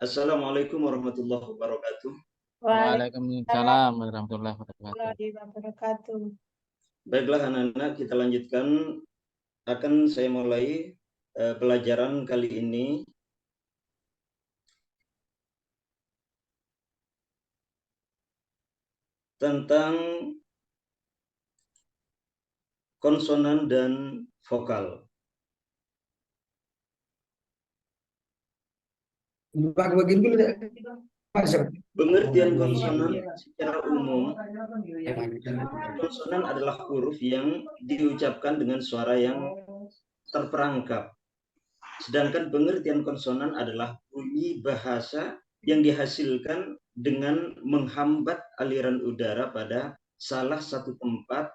Assalamualaikum warahmatullahi wabarakatuh. Waalaikumsalam warahmatullahi wabarakatuh. Warahmatullahi wabarakatuh. Baiklah anak-anak, kita lanjutkan. Akan saya mulai pelajaran kali ini tentang konsonan dan vokal. Pengertian konsonan secara umum, konsonan adalah huruf yang diucapkan dengan suara yang terperangkap. Sedangkan pengertian konsonan adalah bunyi bahasa yang dihasilkan dengan menghambat aliran udara pada salah satu tempat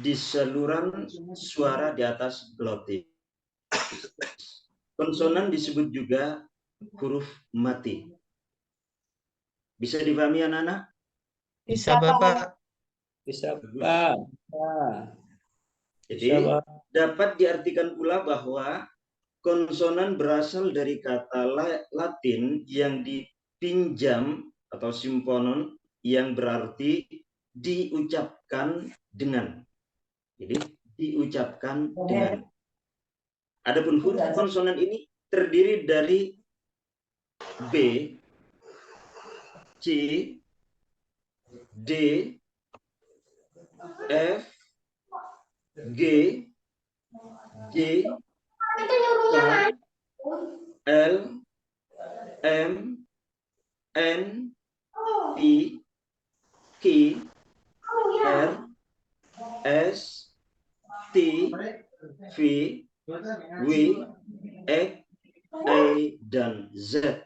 di saluran suara di atas glotis. Konsonan disebut juga huruf mati. Bisa dipahami anak-anak? Bisa, Bapak. Bisa, Pak. Jadi dapat diartikan pula bahwa konsonan berasal dari kata Latin yang dipinjam atau simponon yang berarti diucapkan dengan. Jadi diucapkan dengan. Adapun huruf konsonan ini terdiri dari B, C, D, F, G, J, K, L, M, N, P, Q, R, S, T, V, W, X, A, dan Z.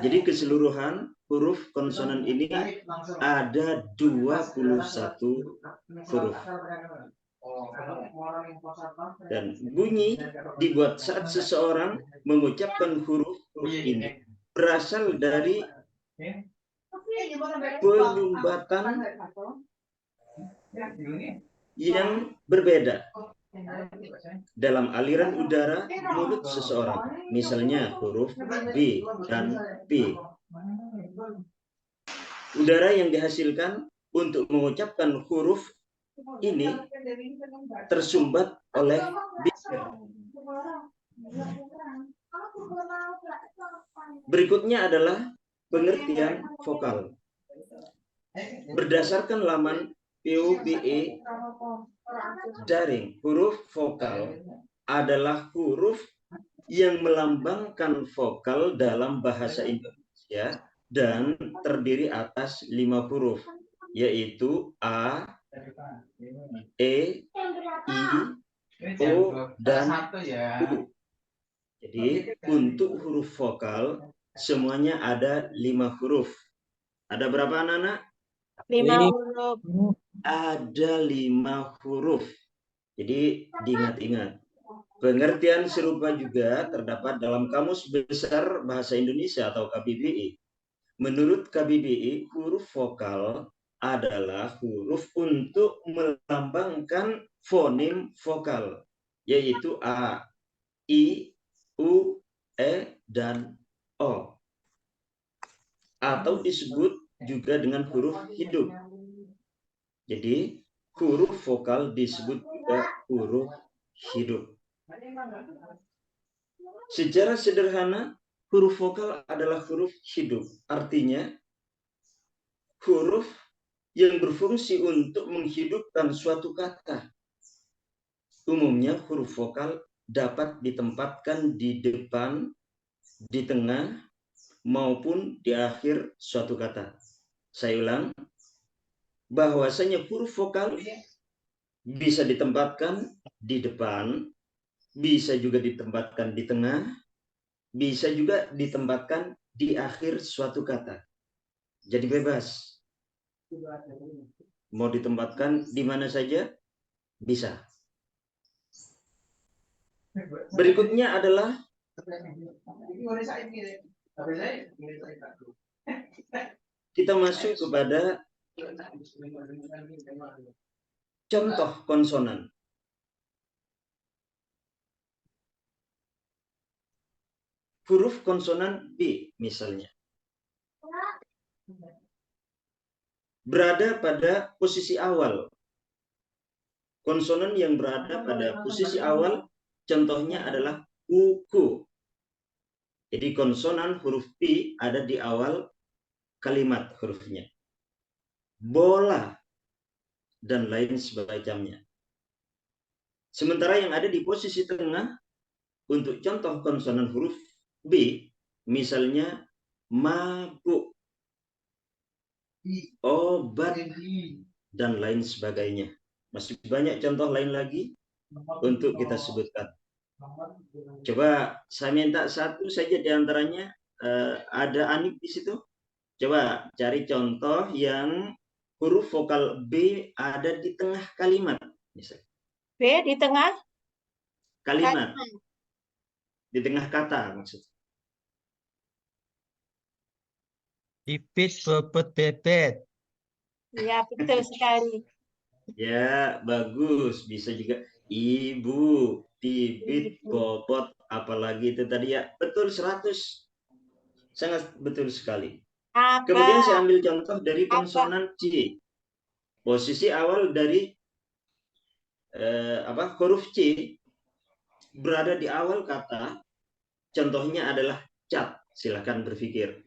Jadi keseluruhan huruf konsonan ini ada 21 huruf. Dan bunyi dibuat saat seseorang mengucapkan huruf-huruf ini berasal dari penyumbatan yang berbeda dalam aliran udara mulut seseorang. Misalnya huruf B dan P. Udara yang dihasilkan untuk mengucapkan huruf ini tersumbat oleh bibir. Berikutnya adalah pengertian vokal. Berdasarkan laman PUBE daring, huruf vokal adalah huruf yang melambangkan vokal dalam bahasa Indonesia dan terdiri atas 5 huruf, yaitu A, E, I, O, dan U. Jadi untuk huruf vokal semuanya ada 5 huruf. Ada berapa anak-anak? 5 huruf. Ada 5 huruf. Jadi diingat-ingat. Pengertian serupa juga terdapat dalam Kamus Besar Bahasa Indonesia atau KBBI. Menurut KBBI, huruf vokal adalah huruf untuk melambangkan fonem vokal, yaitu A, I, U, E, dan O. Atau disebut juga dengan huruf hidup. Jadi huruf vokal disebut juga huruf hidup. Secara sederhana, huruf vokal adalah huruf hidup. Artinya, huruf yang berfungsi untuk menghidupkan suatu kata. Umumnya huruf vokal dapat ditempatkan di depan, di tengah, maupun di akhir suatu kata. Saya ulang, bahwasanya huruf vokal bisa ditempatkan di depan, bisa juga ditempatkan di tengah, bisa juga ditempatkan di akhir suatu kata. Jadi bebas. Mau ditempatkan di mana saja, bisa. Berikutnya adalah kita masuk kepada contoh konsonan. huruf konsonan B misalnya. Berada pada posisi awal. Konsonan yang berada pada posisi awal contohnya adalah buku. Jadi konsonan huruf P ada di awal kalimat hurufnya. Bola dan lain sebagainya. Sementara yang ada di posisi tengah untuk contoh konsonan huruf B misalnya mabuk, obat dan lain sebagainya. Masih banyak contoh lain lagi untuk kita sebutkan. Coba saya minta satu saja di antaranya, ada Anip di situ. Coba cari contoh yang huruf vokal B ada di tengah kalimat. Misalnya. B di tengah Kalimat, kalimat. di tengah kata maksudnya. Pipit bobot bebet. Ya, betul sekali. Ya, bagus. Bisa juga ibu, bibit, bobot, apalagi itu tadi ya. Betul 100. Sangat betul sekali. Apa? Kemudian saya ambil contoh dari konsonan C. Posisi awal dari huruf C berada di awal kata. Contohnya adalah cat. Silakan berpikir.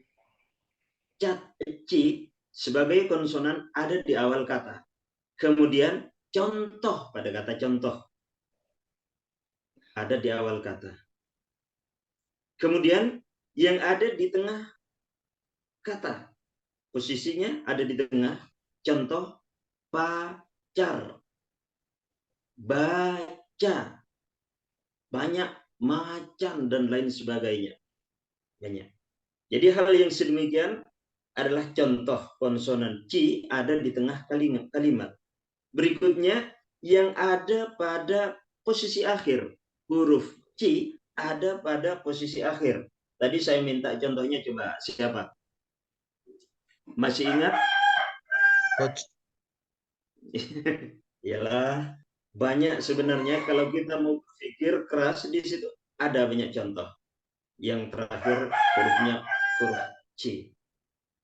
Cat C sebagai konsonan ada di awal kata. Kemudian contoh pada kata contoh ada di awal kata. Kemudian yang ada di tengah kata, posisinya ada di tengah. Contoh pacar, baca, banyak, macan dan lain sebagainya. Banyak. Jadi hal yang sedemikian adalah contoh konsonan C ada di tengah kalimat. Berikutnya yang ada pada posisi akhir. Huruf C ada pada posisi akhir. Tadi saya minta contohnya, coba siapa? Masih ingat? Coach. Yalah, banyak sebenarnya kalau kita mau berpikir keras di situ ada banyak contoh. Yang terakhir hurufnya huruf C.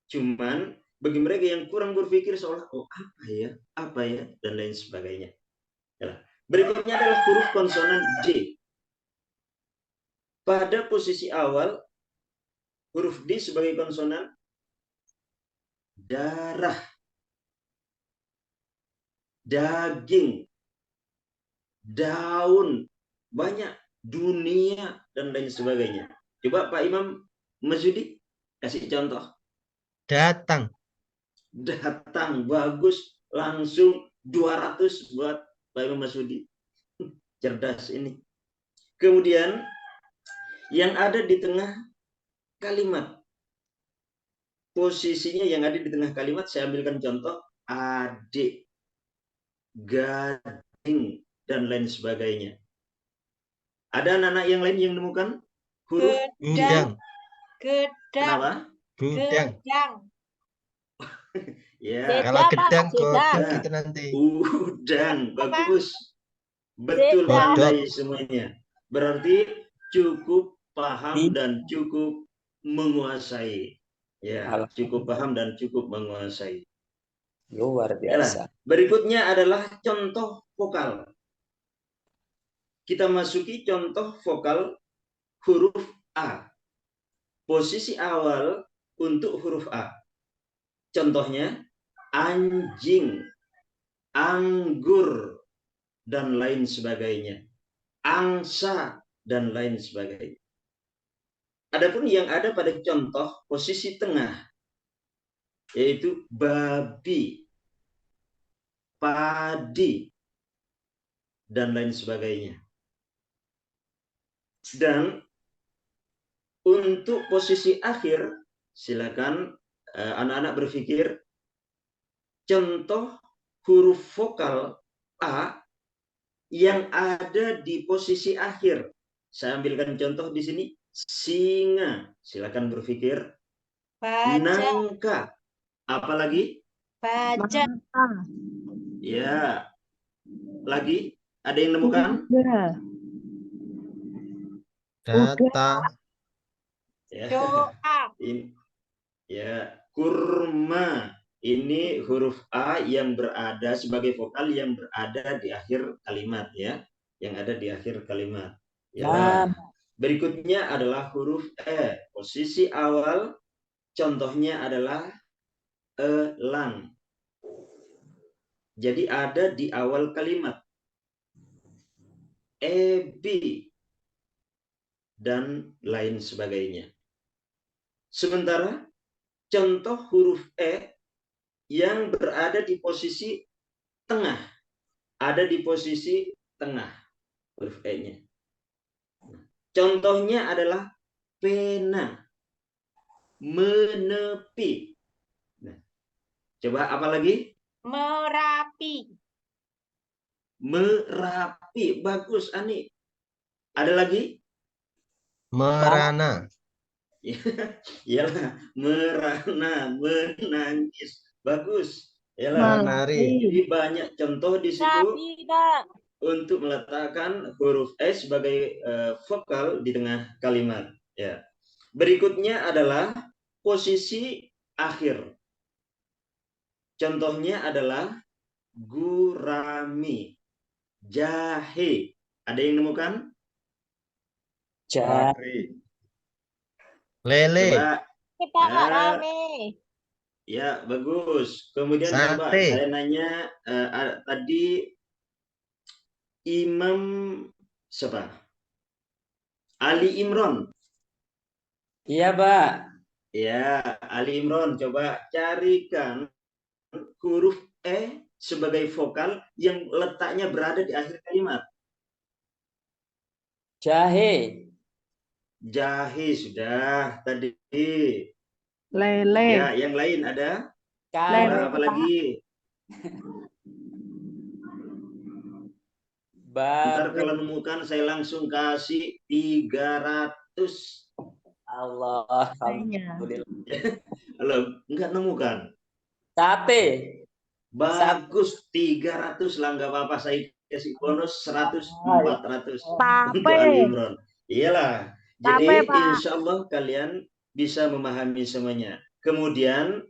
Cuman bagi mereka yang kurang berpikir seolah apa ya dan lain sebagainya. Yalah. Berikutnya adalah huruf konsonan D. Pada posisi awal huruf D sebagai konsonan darah, daging, daun, banyak, dunia dan lain sebagainya. Coba Pak Imam Masyudi kasih contoh. Datang. Datang, bagus, langsung 200 buat Pak Imam Masyudi. Cerdas ini. Kemudian yang ada di tengah kalimat. Posisinya yang ada di tengah kalimat saya ambilkan contoh adik, gading dan lain sebagainya. Ada anak-anak yang lain yang menemukan huruf Gudang. Gedang. Kenapa? Gudang. Gedang. Ya, Kalau gedang Gedang. kodok gitu nanti. udang, bagus. Betul pandai semuanya. Berarti cukup paham dan cukup menguasai. Ya, cukup paham dan cukup menguasai. Luar biasa. Berikutnya adalah contoh vokal. Kita masuki contoh vokal huruf A. Posisi awal untuk huruf A. Contohnya anjing, anggur, dan lain sebagainya. Angsa, dan lain sebagainya. Adapun yang ada pada contoh posisi tengah, yaitu babi, padi, dan lain sebagainya. Dan untuk posisi akhir, silakan anak-anak berpikir contoh huruf vokal A yang ada di posisi akhir. Saya ambilkan contoh di sini, singa. Silakan berpikir. Baca. Nangka. Apalagi? Baca. Ya. Lagi? Ada yang nemukan? Data. Ya. Doa. Ini, ya, kurma. Ini huruf A yang berada sebagai vokal yang berada di akhir kalimat, ya. Yang ada di akhir kalimat. Ya. Berikutnya adalah huruf E. Posisi awal contohnya adalah elang. Jadi ada di awal kalimat. Ebi dan lain sebagainya. Sementara contoh huruf E yang berada di posisi tengah. Ada di posisi tengah huruf E-nya. Contohnya adalah pena, menepi. Nah, coba apa lagi? Merapi. Merapi. Bagus, Ani. Ada lagi? Merana. Iyalah, merana, menangis. Bagus. Iyalah. Menari. Jadi banyak contoh di situ Tapi, Kak. untuk meletakkan huruf S sebagai vokal di tengah kalimat. Ya. Berikutnya adalah posisi akhir. Contohnya adalah gurami, jahe. Ada yang nemukan? Jahe. Lele. Coba. Kita rame. Ya, bagus. Kemudian coba Sate. saya nanya tadi Imam siapa? Ali Imron. Iya, Pak. Ya, Ali Imron. Coba carikan huruf E sebagai vokal yang letaknya berada di akhir kalimat. Jahe. Jahe sudah tadi. Lele. Ya, yang lain ada? Kare. Apa lagi? Ntar Babe. kalau nemukan saya langsung kasih 300. Allah. Kayaknya. Alhamdulillah. Kalau enggak nemukan. Sate. Bagus, 300 lah, nggak apa-apa. Saya kasih bonus 100, 400 untuk Tape. Ali Imron. Iyalah. Jadi Tape, Pak. insya Allah kalian bisa memahami semuanya. Kemudian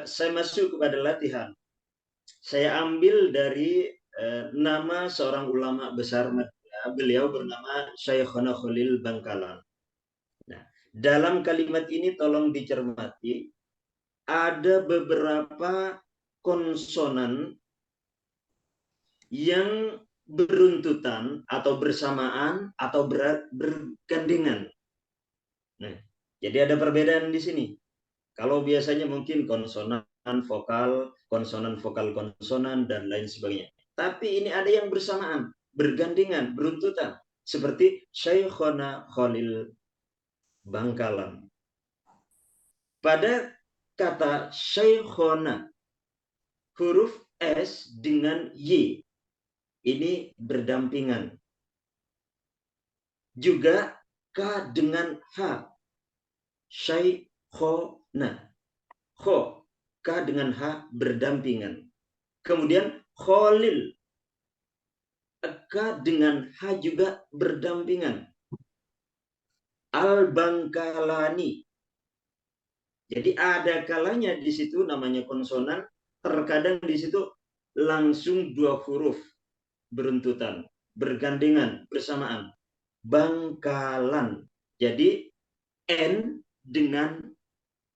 saya masuk kepada latihan. Saya ambil dari nama seorang ulama besar Madinah. Beliau bernama Syekhona Khalil Bangkalan. Nah, dalam kalimat ini tolong dicermati. Ada beberapa konsonan yang beruntutan atau bersamaan atau bergandengan. Nah, jadi ada perbedaan di sini. Kalau biasanya mungkin konsonan vokal, konsonan vokal konsonan dan lain sebagainya. Tapi ini ada yang bersamaan, bergandengan, beruntutan. Seperti Syekhona Khalil Bangkalan. Pada kata Syekhona, huruf S dengan Y ini berdampingan. Juga K dengan H. Syekhona. Kho. K dengan H berdampingan. Kemudian Khalil. K dengan H juga berdampingan. Al-Bangkalani. Jadi ada kalanya di situ namanya konsonan, terkadang di situ langsung dua huruf beruntutan, bergandengan, bersamaan. Bangkalan. Jadi N dengan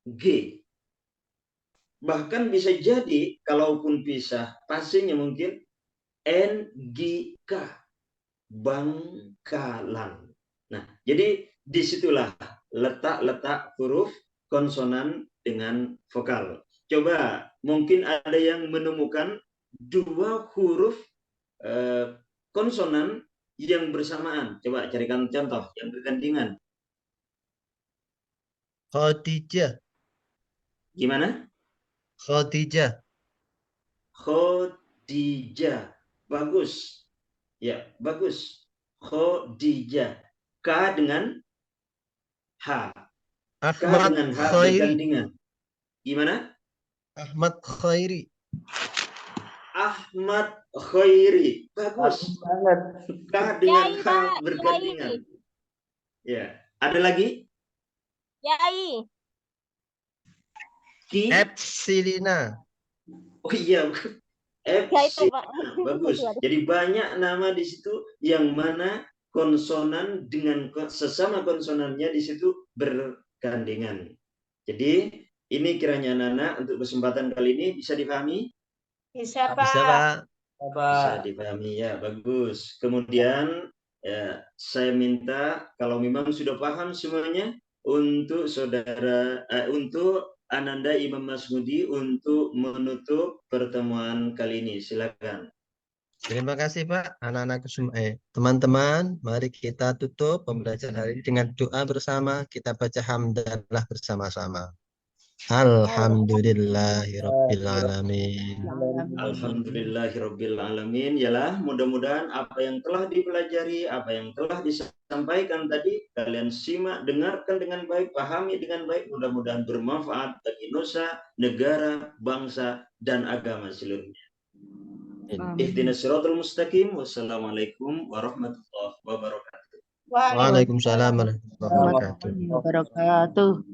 G. Bahkan bisa jadi kalaupun pisah, pastinya mungkin NGK. Bangkalan. Nah, jadi disitulah letak-letak huruf konsonan dengan vokal. Coba mungkin ada yang menemukan dua huruf konsonan yang bersamaan. Coba carikan contoh yang bergandengan. Khadijah. Gimana? Khadijah. Khadijah. Bagus. Ya, bagus. Khadijah. K dengan H. K Ahmad dengan H Khairi. bergandengan. Gimana? Ahmad Khairi. Ahmad Khairi. Bagus. Banget. K dengan Kiai, H Pak. bergandengan. Ya. Ada lagi? Yai. Ki. Epsilina. Oh iya, Ya itu, Epsilon. Pak. Bagus. Jadi banyak nama di situ yang mana konsonan dengan sesama konsonannya di situ bergandengan. Jadi ini kiranya anak-anak untuk kesempatan kali ini bisa dipahami? Bisa, Bisa, Pak. Pak. Bisa dipahami ya, bagus. Kemudian saya minta kalau memang sudah paham semuanya untuk untuk Ananda Imam Masmudi untuk menutup pertemuan kali ini. Silakan. Terima kasih, Pak. Anak-anak teman-teman, mari kita tutup pembelajaran hari ini dengan doa bersama. Kita baca hamdalah bersama-sama. Alhamdulillahirabbil alamin. Alhamdulillahirabbil alamin. Yalah, mudah-mudahan apa yang telah dipelajari, apa yang telah disampaikan tadi kalian simak, dengarkan dengan baik, pahami dengan baik, mudah-mudahan bermanfaat bagi nusa, negara, bangsa dan agama seluruhnya. Ihdinas siratal mustaqim. Wassalamualaikum warahmatullahi wabarakatuh. Waalaikumsalam warahmatullahi wabarakatuh. Wabarakatuh.